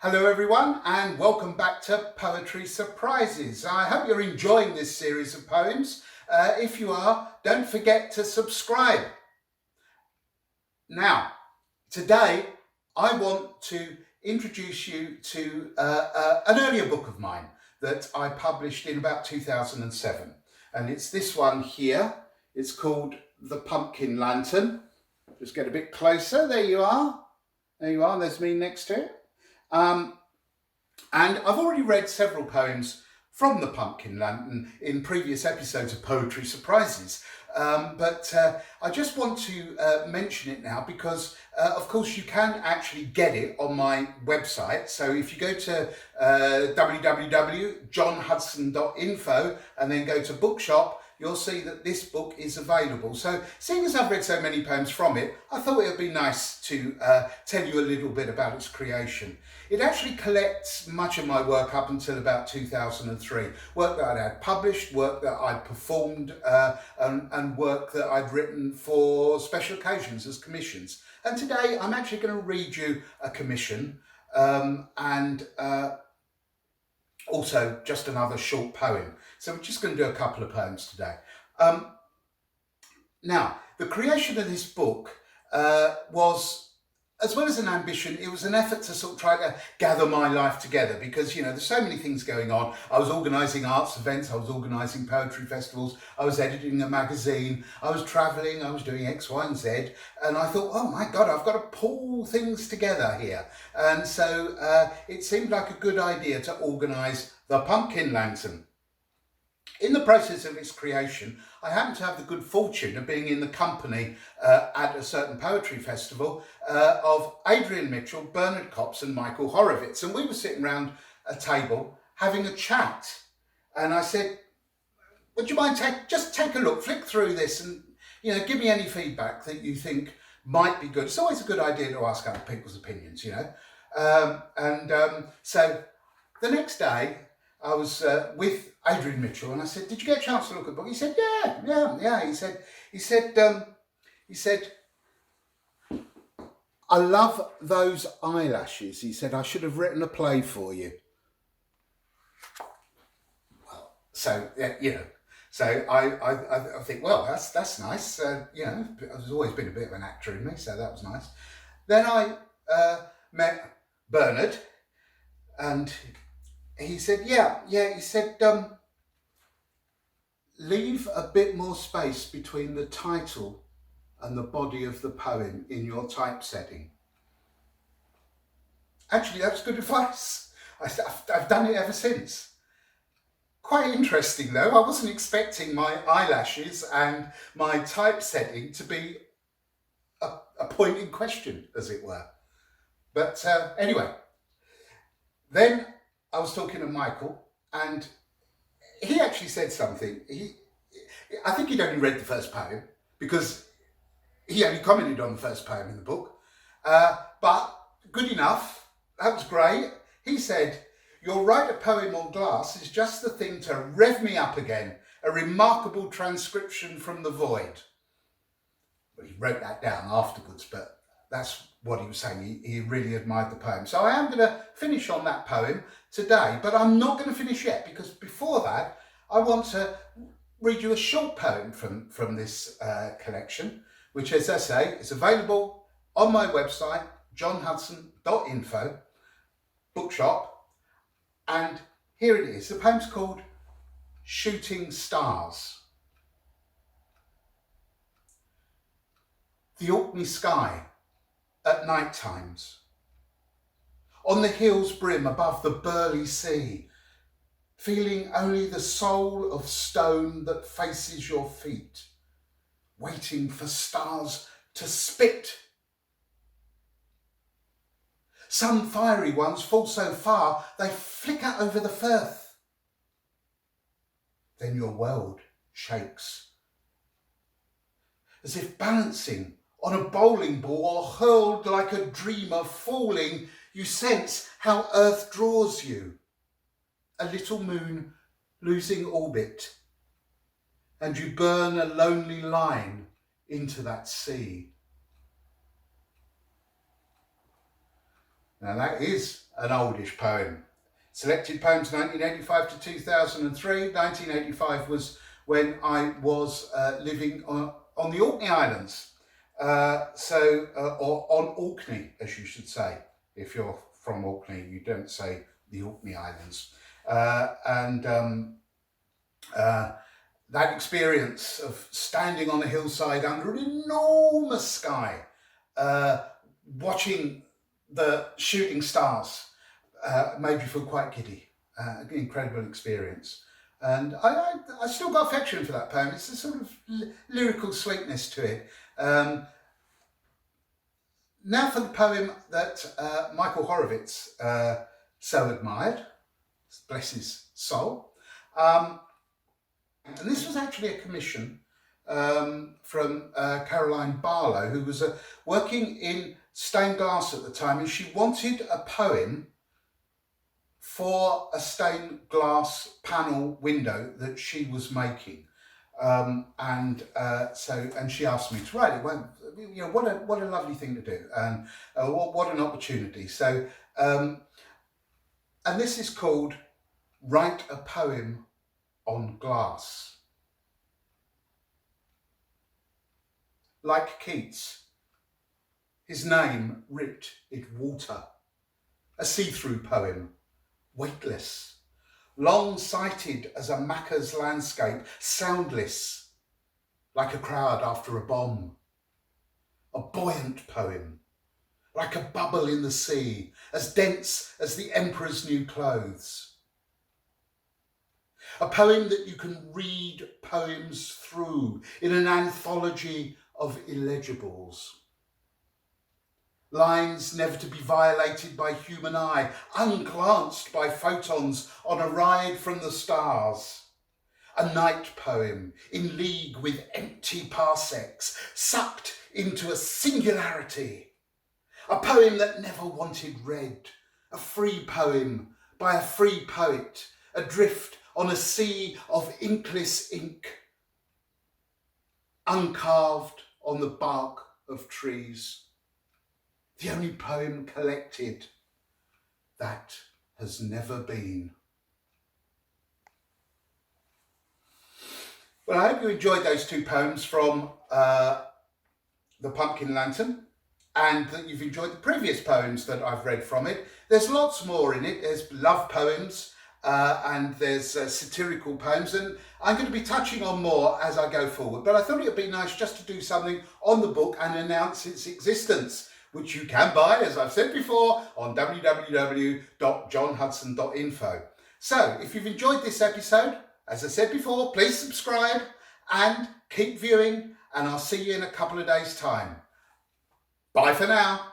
Hello everyone and welcome back to Poetry Surprises. I hope you're enjoying this series of poems. If you are, don't forget to subscribe. Now, today I want to introduce you to an earlier book of mine that I published in about 2007. And it's this one here. It's called The Pumpking Lantern. Just get a bit closer. There you are. There you are. There's me next to it. And I've already read several poems from the Pumpkin Lantern in previous episodes of Poetry Surprises. But I just want to mention it now because, of course, you can actually get it on my website. So if you go to www.johnhudson.info and then go to bookshop, you'll see that this book is available. So seeing as I've read so many poems from it, I thought it would be nice to tell you a little bit about its creation. It actually collects much of my work up until about 2003. Work that I'd had published, work that I'd performed, and work that I'd written for special occasions as commissions. And today I'm actually going to read you a commission and also just another short poem. So we're just going to do a couple of poems today. Now, the creation of this book was, as well as an ambition, it was an effort to sort of try to gather my life together because, you know, there's so many things going on. I was organising arts events, I was organising poetry festivals, I was editing a magazine, I was travelling, I was doing X, Y and Z. And I thought, oh my God, I've got to pull things together here. And so it seemed like a good idea to organise the Pumpkin Lantern. In the process of its creation, I happened to have the good fortune of being in the company at a certain poetry festival of Adrian Mitchell, Bernard Kops and Michael Horovitz. And we were sitting around a table having a chat. And I said, would you mind just take a look, flick through this and, you know, give me any feedback that you think might be good. It's always a good idea to ask other people's opinions, you know. So the next day, I was with Adrian Mitchell and I said, did you get a chance to look at the book? He said, yeah. He said, I love those eyelashes. He said, I should have written a play for you. Well, so, you know, so I think, well, that's nice. You know, there's always been a bit of an actor in me, so that was nice. Then I met Bernard and he said, he said, leave a bit more space between the title and the body of the poem in your typesetting. Actually, that's good advice. I've done it ever since. Quite interesting though, I wasn't expecting my eyelashes and my typesetting to be a point in question, as it were. But anyway, then I was talking to Michael and he actually said something. I think he'd only read the first poem because he only commented on the first poem in the book. But good enough, that was great. He said, you'll write a poem on glass is just the thing to rev me up again. A remarkable transcription from the void. Well, he wrote that down afterwards, but that's what he was saying. He really admired the poem. So I am going to finish on that poem today, but I'm not going to finish yet because before that, I want to read you a short poem from this collection, which, as I say, is available on my website, johnhudson.info, bookshop, and here it is. The poem's called Shooting Stars. The Orkney sky at night times. On the hill's brim above the burly sea, feeling only the soul of stone that faces your feet, waiting for stars to spit. Some fiery ones fall so far they flicker over the firth. Then your world shakes, as if balancing on a bowling ball or hurled like a dreamer falling, you sense how Earth draws you. A little moon losing orbit, and you burn a lonely line into that sea. Now that is an oldish poem. Selected poems 1985 to 2003. 1985 was when I was living on the Orkney Islands. Or on Orkney, as you should say. If you're from Orkney, you don't say the Orkney Islands. That experience of standing on a hillside under an enormous sky, watching the shooting stars, made me feel quite giddy. An incredible experience. And I still got affection for that poem. It's a sort of lyrical sweetness to it. Now for the poem that Michael Horovitz so admired, bless his soul. And this was actually a commission from Caroline Barlow, who was working in stained glass at the time, and she wanted a poem for a stained glass panel window that she was making. And she asked me to write it. Well, you know, what a lovely thing to do, and what an opportunity. So, and this is called Write a Poem on Glass. Like Keats, his name writ in water, a see-through poem, weightless, long-sighted as a Macca's landscape, soundless, like a crowd after a bomb. A buoyant poem, like a bubble in the sea, as dense as the emperor's new clothes. A poem that you can read poems through in an anthology of illegibles. Lines never to be violated by human eye, unglanced by photons on a ride from the stars. A night poem in league with empty parsecs, sucked into a singularity. A poem that never wanted read. A free poem by a free poet, adrift on a sea of inkless ink, uncarved on the bark of trees. The only poem collected that has never been. Well, I hope you enjoyed those two poems from the Pumpking Lantern, and that you've enjoyed the previous poems that I've read from it. There's lots more in it. There's love poems, and there's satirical poems, and I'm going to be touching on more as I go forward. But I thought it would be nice just to do something on the book and announce its existence, which you can buy, as I've said before, on www.johnhudson.info. So, if you've enjoyed this episode, as I said before, please subscribe and keep viewing, and I'll see you in a couple of days' time. Bye for now.